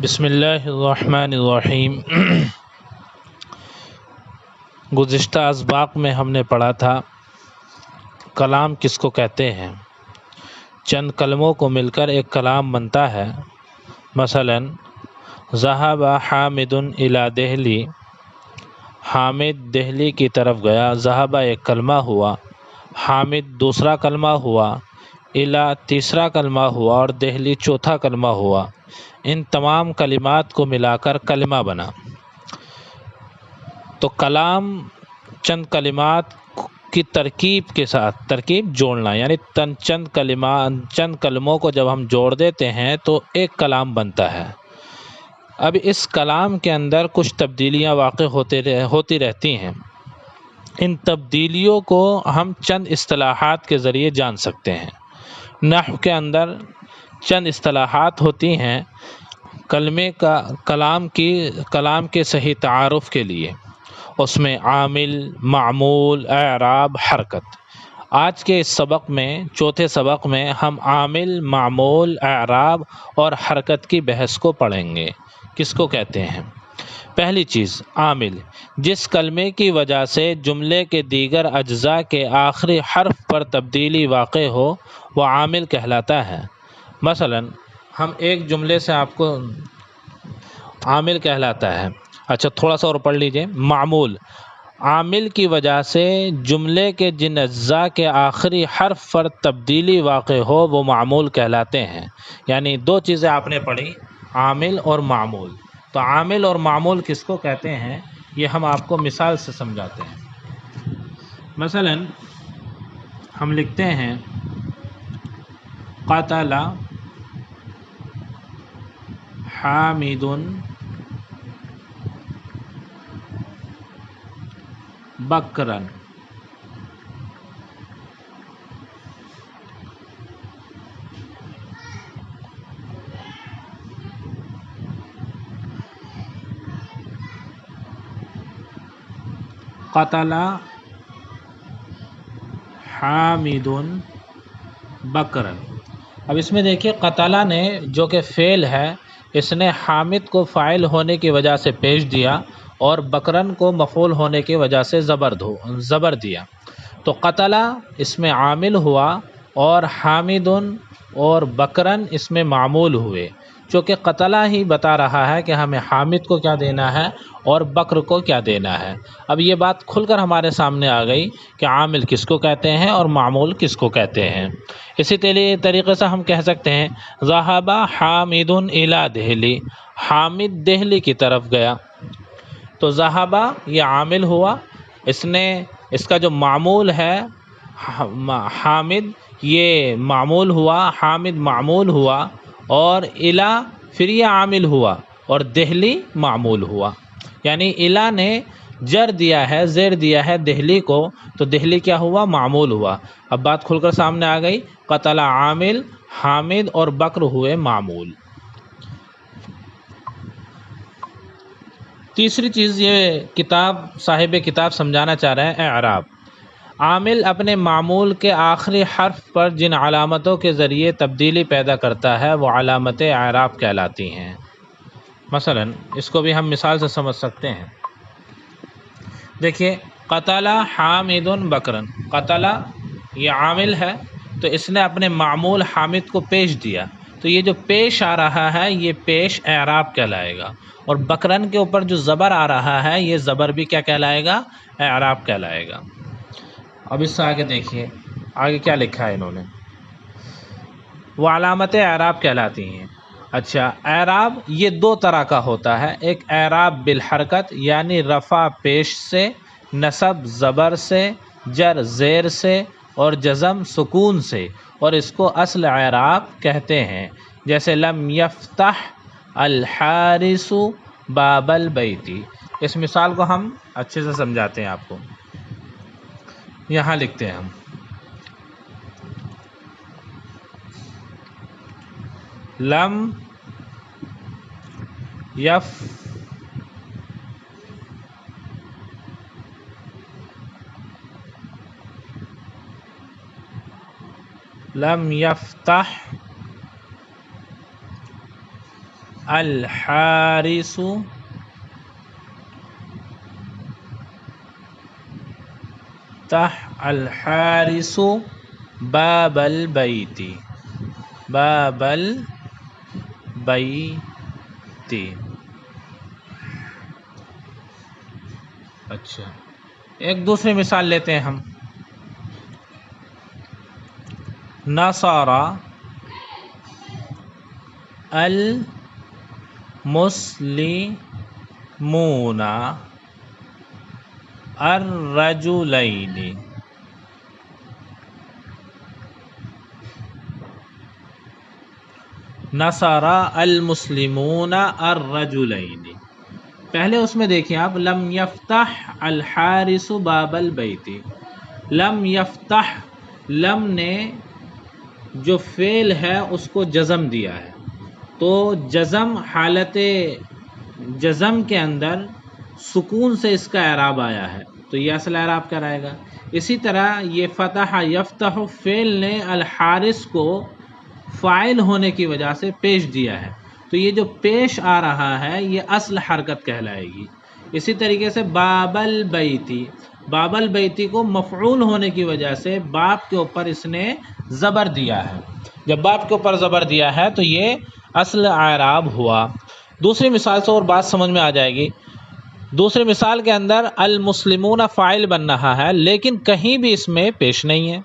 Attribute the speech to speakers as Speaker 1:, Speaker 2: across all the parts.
Speaker 1: بسم اللہ الرحمن الرحیم۔ گزشتہ اسباق میں ہم نے پڑھا تھا کلام کس کو کہتے ہیں۔ چند کلموں کو مل کر ایک کلام بنتا ہے۔ مثلاً ذہب حامد الی دہلی، حامد دہلی کی طرف گیا۔ ذہب ایک کلمہ ہوا، حامد دوسرا کلمہ ہوا، الی تیسرا کلمہ ہوا اور دہلی چوتھا کلمہ ہوا۔ ان تمام کلمات کو ملا کر کلمہ بنا۔ تو کلام چند کلمات کی ترکیب کے ساتھ ترکیب جوڑنا، یعنی چند کلموں کو جب ہم جوڑ دیتے ہیں تو ایک کلام بنتا ہے۔ اب اس کلام کے اندر کچھ تبدیلیاں واقع ہوتی رہتی ہیں۔ ان تبدیلیوں کو ہم چند اصطلاحات کے ذریعے جان سکتے ہیں۔ نحو کے اندر چند اصطلاحات ہوتی ہیں کلام کے صحیح تعارف کے لیے۔ اس میں عامل، معمول، اعراب، حرکت۔ آج کے اس سبق میں، چوتھے سبق میں، ہم عامل، معمول، اعراب اور حرکت کی بحث کو پڑھیں گے۔ کس کو کہتے ہیں؟ پہلی چیز عامل، جس کلمے کی وجہ سے جملے کے دیگر اجزاء کے آخری حرف پر تبدیلی واقع ہو وہ عامل کہلاتا ہے۔ مثلاً ہم ایک جملے سے آپ کو عامل کہلاتا ہے۔ اچھا تھوڑا سا اور پڑھ لیجئے۔ معمول، عامل کی وجہ سے جملے کے جن اجزاء کے آخری حرف پر تبدیلی واقع ہو وہ معمول کہلاتے ہیں۔ یعنی دو چیزیں آپ نے پڑھی، عامل اور معمول۔ تو عامل اور معمول کس کو کہتے ہیں یہ ہم آپ کو مثال سے سمجھاتے ہیں۔ مثلاً ہم لکھتے ہیں قتل حامد بکرا۔ قتل حامد بکرا۔ اب اس میں دیکھیے قتلہ نے جو کہ فعل ہے، اس نے حامد کو فاعل ہونے کی وجہ سے پیش دیا اور بکرن کو مفعول ہونے کی وجہ سے زبر دیا۔ تو قتلہ اس میں عامل ہوا اور حامد اور بکرن اس میں معمول ہوئے، چونکہ قتلہ ہی بتا رہا ہے کہ ہمیں حامد کو کیا دینا ہے اور بکر کو کیا دینا ہے۔ اب یہ بات کھل کر ہمارے سامنے آ گئی کہ عامل کس کو کہتے ہیں اور معمول کس کو کہتے ہیں۔ اسی طریقے سے ہم کہہ سکتے ہیں ذہب حامد الی دہلی، حامد دہلی کی طرف گیا۔ تو ذہب یہ عامل ہوا، اس کا جو معمول ہے حامد یہ معمول ہوا، حامد معمول ہوا اور الی پھر یہ عامل ہوا اور دہلی معمول ہوا۔ یعنی الی نے جر دیا ہے، زیر دیا ہے دہلی کو، تو دہلی کیا ہوا؟ معمول ہوا۔ اب بات کھل کر سامنے آ گئی، قتل عامل، حامد اور بکر ہوئے معمول۔ تیسری چیز یہ صاحب کتاب سمجھانا چاہ رہے ہیں اعراب۔ عامل اپنے معمول کے آخری حرف پر جن علامتوں کے ذریعے تبدیلی پیدا کرتا ہے وہ علامت اعراب کہلاتی ہیں۔ مثلاً اس کو بھی ہم مثال سے سمجھ سکتے ہیں۔ دیکھیے قتل حامد بکرا، قتل یہ عامل ہے تو اس نے اپنے معمول حامد کو پیش دیا، تو یہ جو پیش آ رہا ہے یہ پیش اعراب کہلائے گا، اور بکرن کے اوپر جو زبر آ رہا ہے یہ زبر بھی کیا کہلائے گا؟ اعراب کہلائے گا۔ اب اس سے آگے دیکھیے آگے کیا لکھا ہے انہوں نے، وہ علامت اعراب کہلاتی ہیں۔ اچھا اعراب یہ دو طرح کا ہوتا ہے، ایک اعراب بالحرکت یعنی رفع پیش سے، نصب زبر سے، جر زیر سے اور جزم سکون سے، اور اس کو اصل اعراب کہتے ہیں۔ جیسے لم یفتح الحارس باب البیت۔ اس مثال کو ہم اچھے سے سمجھاتے ہیں آپ کو۔ یہاں لکھتے ہیں ہم لم یفتح الحارس الحارس باب البیت، باب البیت۔ اچھا، ایک دوسری مثال لیتے ہیں ہم۔ نصر المسلمون الرجلین، نصر المسلمون الرجلین۔ پہلے اس میں دیکھیں آپ، لم یفتح الحارس باب البیت، لم یفتح، لم نے جو فعل ہے اس کو جزم دیا ہے، تو جزم، حالت جزم کے اندر سکون سے اس کا اعراب آیا ہے، تو یہ اصل اعراب کرائے گا۔ اسی طرح یہ فتح یفتح فعل نے الحارس کو فاعل ہونے کی وجہ سے پیش دیا ہے، تو یہ جو پیش آ رہا ہے یہ اصل حرکت کہلائے گی۔ اسی طریقے سے باب البیتی، باب البیتی کو مفعول ہونے کی وجہ سے باب کے اوپر اس نے زبر دیا ہے، جب باب کے اوپر زبر دیا ہے تو یہ اصل اعراب ہوا۔ دوسری مثال سے اور بات سمجھ میں آ جائے گی۔ دوسری مثال کے اندر المسلمون فاعل بن رہا ہے، لیکن کہیں بھی اس میں پیش نہیں ہے،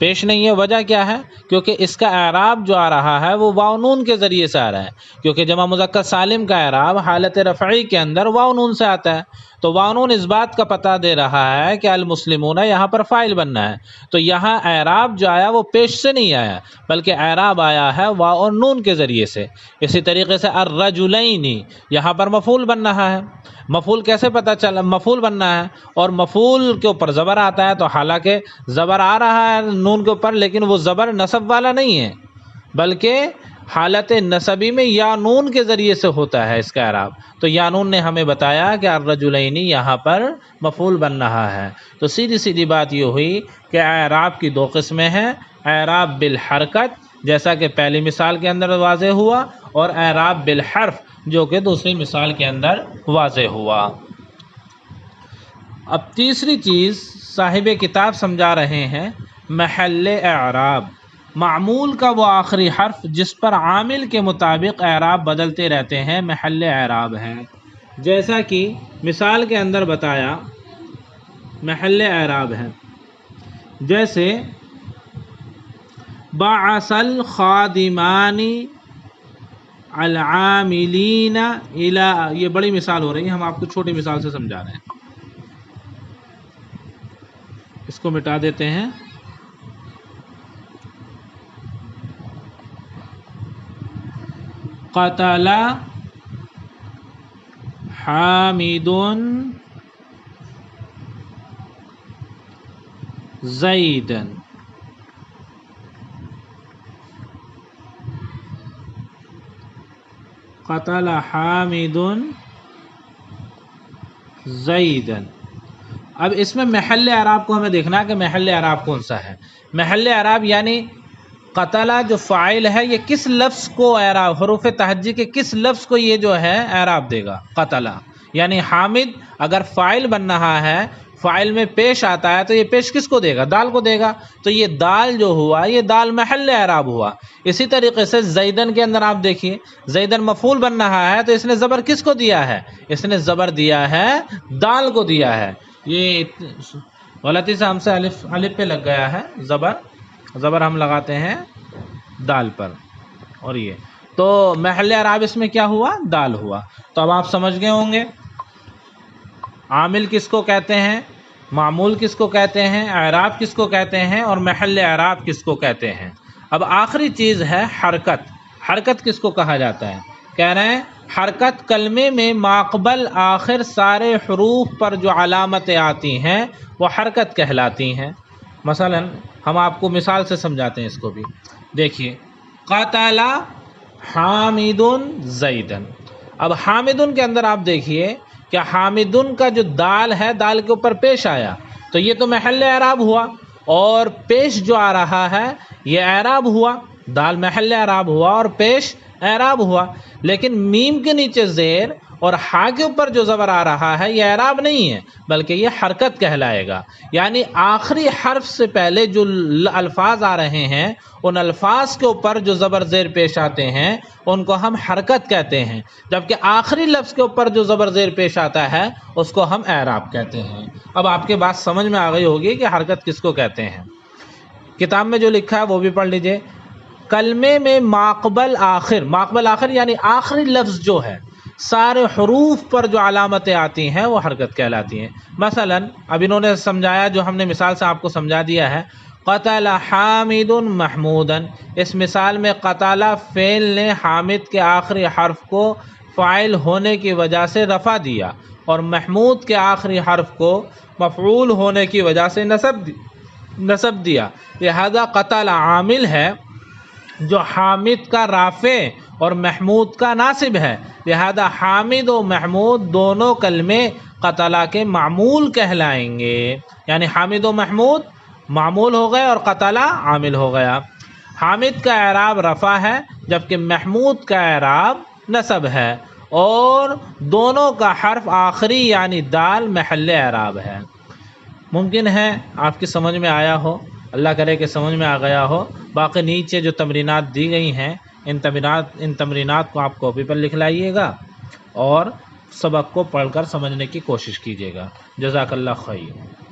Speaker 1: پیش نہیں ہے، وجہ کیا ہے؟ کیونکہ اس کا اعراب جو آ رہا ہے وہ واو نون کے ذریعے سے آ رہا ہے، کیونکہ جمع مذکر سالم کا اعراب حالت رفعی کے اندر واو نون سے آتا ہے، تو واو نون اس بات کا پتہ دے رہا ہے کہ المسلمون یہاں پر فاعل بننا ہے، تو یہاں اعراب جو آیا وہ پیش سے نہیں آیا بلکہ اعراب آیا ہے واو اور نون کے ذریعے سے۔ اسی طریقے سے الرجلین، یہاں پر مفعول بن رہا ہے، مفعول کیسے پتہ چلا؟ مفعول بننا ہے اور مفعول کے اوپر زبر آتا ہے، تو حالانکہ زبر آ رہا ہے نون کے اوپر لیکن وہ زبر نصب والا نہیں ہے بلکہ حالت نصبی میں یا نون کے ذریعے سے ہوتا ہے اس کا اعراب، تو یا نون نے ہمیں بتایا کہ الرجلین یہاں پر مفعول بن رہا ہے۔ تو سیدھی سیدھی بات یہ ہوئی کہ اعراب کی دو قسمیں ہیں، اعراب بالحرکت جیسا کہ پہلی مثال کے اندر واضح ہوا، اور اعراب بالحرف جو کہ دوسری مثال کے اندر واضح ہوا۔ اب تیسری چیز صاحب کتاب سمجھا رہے ہیں، محل اعراب، معمول کا وہ آخری حرف جس پر عامل کے مطابق اعراب بدلتے رہتے ہیں محل اعراب ہے۔ جیسا کہ مثال کے اندر بتایا محل اعراب ہے، جیسے بعث الخادمان العاملین الی، یہ بڑی مثال ہو رہی ہے، ہم آپ کو چھوٹی مثال سے سمجھا رہے ہیں، اس کو مٹا دیتے ہیں۔ قتل حامد زیدا، قتل حامد زیدا۔ اب اس میں محل اعراب کو ہمیں دیکھنا ہے کہ محل اعراب کون سا ہے۔ محل اعراب یعنی قتلہ جو فاعل ہے یہ کس لفظ کو اعراب، حروف تہجی کے کس لفظ کو یہ جو ہے اعراب دے گا، قتلہ یعنی حامد اگر فاعل بن رہا ہے، فاعل میں پیش آتا ہے تو یہ پیش کس کو دے گا؟ دال کو دے گا، تو یہ دال جو ہوا یہ دال محل اعراب ہوا۔ اسی طریقے سے زیدن کے اندر آپ دیکھیے، زیدن مفعول بن رہا ہے تو اس نے زبر کس کو دیا ہے؟ اس نے زبر دیا ہے دال کو دیا ہے۔ یہ غلطی سے ہم سے الف پہ لگ گیا ہے زبر ہم لگاتے ہیں دال پر، اور یہ تو محل اعراب اس میں کیا ہوا؟ دال ہوا۔ تو اب آپ سمجھ گئے ہوں گے عامل کس کو کہتے ہیں، معمول کس کو کہتے ہیں، اعراب کس کو کہتے ہیں، اور محل اعراب کس کو کہتے ہیں۔ اب آخری چیز ہے حرکت۔ حرکت کس کو کہا جاتا ہے؟ کہہ رہے ہیں حرکت کلمے میں ماقبل آخر سارے حروف پر جو علامتیں آتی ہیں وہ حرکت کہلاتی ہیں۔ مثلا ہم آپ کو مثال سے سمجھاتے ہیں اس کو بھی، دیکھیے قتل حامد زیدا۔ اب حامدن کے اندر آپ دیکھیے کہ حامدن کا جو دال ہے دال کے اوپر پیش آیا، تو یہ تو محل اعراب ہوا، اور پیش جو آ رہا ہے یہ اعراب ہوا، دال محل اعراب ہوا اور پیش اعراب ہوا، لیکن میم کے نیچے زیر اور ہا کے اوپر جو زبر آ رہا ہے یہ اعراب نہیں ہے بلکہ یہ حرکت کہلائے گا، یعنی آخری حرف سے پہلے جو الفاظ آ رہے ہیں ان الفاظ کے اوپر جو زبر زیر پیش آتے ہیں ان کو ہم حرکت کہتے ہیں، جبکہ آخری لفظ کے اوپر جو زبر زیر پیش آتا ہے اس کو ہم اعراب کہتے ہیں۔ اب آپ کے بات سمجھ میں آ گئی ہوگی کہ حرکت کس کو کہتے ہیں۔ کتاب میں جو لکھا ہے وہ بھی پڑھ لیجئے۔ کلمے میں ماقبل آخر یعنی آخری لفظ جو ہے سارے حروف پر جو علامتیں آتی ہیں وہ حرکت کہلاتی ہیں۔ مثلا اب انہوں نے سمجھایا، جو ہم نے مثال سے آپ کو سمجھا دیا ہے، قتل حامد محمودا، اس مثال میں قتل فعل نے حامد کے آخری حرف کو فاعل ہونے کی وجہ سے رفع دیا اور محمود کے آخری حرف کو مفعول ہونے کی وجہ سے نصب دیا، لہذا قتل عامل ہے جو حامد کا رافع اور محمود کا ناصب ہے، لہذا حامد و محمود دونوں کلمے قتلہ کے معمول کہلائیں گے، یعنی حامد و محمود معمول ہو گئے اور قتلہ عامل ہو گیا۔ حامد کا اعراب رفع ہے جبکہ محمود کا اعراب نصب ہے، اور دونوں کا حرف آخری یعنی دال محل اعراب ہے۔ ممکن ہے آپ کی سمجھ میں آیا ہو، اللہ کرے کہ سمجھ میں آ گیا ہو۔ باقی نیچے جو تمرینات دی گئی ہیں ان تمرینات کو آپ کاپی پر لکھ لائیے گا اور سبق کو پڑھ کر سمجھنے کی کوشش کیجیے گا۔ جزاک اللہ خیر۔